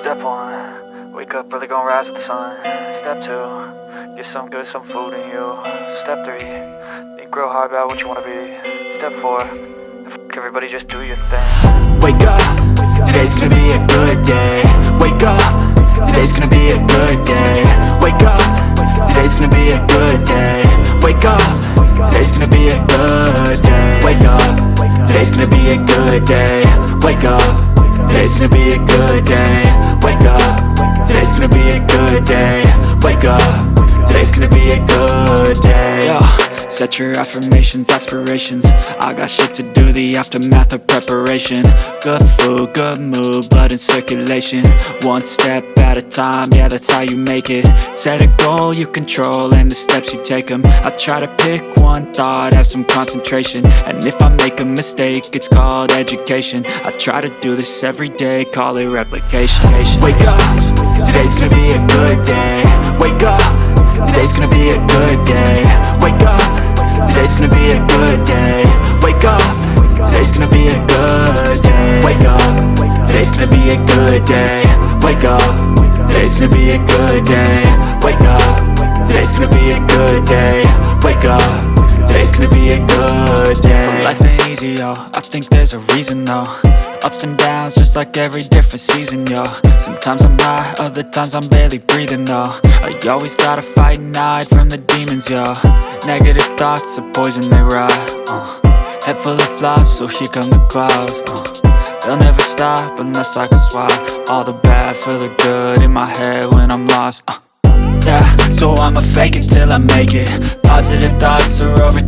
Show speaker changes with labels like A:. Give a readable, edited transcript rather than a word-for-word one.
A: Step 1, wake up early, gonna rise with the sun. Step 2, get some good, some food in you. Step 3, think real hard about what you wanna be. Step 4, everybody just do your thing.
B: Wake up, today's gonna be a good day. Wake up, today's gonna be a good day. Wake up, today's gonna be a good day. Wake up, today's gonna be a good day. Wake up, today's gonna be a good day. Wake up, today's gonna be a good day. Wake up, today's gonna be a good day. Wake up, today's gonna be a good day. Yo, set your affirmations, aspirations. I got shit to do, the aftermath of preparation. Good food, good mood, blood in circulation. One step at a time, yeah, that's how you make it. Set a goal you control and the steps you take them. I try to pick one thought, have some concentration. And if I make a mistake, it's called education. I try to do this every day, call it replication. Wake up, today's gonna be a good day. Wake up, today's gonna be a good day. Wake up, today's gonna be a good day. Wake up, today's gonna be a good day. Wake up, today's gonna be a good day. Wake up, today's gonna be a good day. Wake up, today's gonna be a good day. Wake up, today's gonna be a good day. So life ain't easy, yo, I think there's a reason though. Ups and downs, just like every different season, yo. Sometimes I'm high, other times I'm barely breathing, though. I always gotta fight and hide from the demons, yo. Negative thoughts are poison, they rot. Head full of flies, so here come the clouds. They'll never stop unless I can swap all the bad for the good in my head when I'm lost. Yeah, so I'ma fake it till I make it. Positive thoughts are overtaken.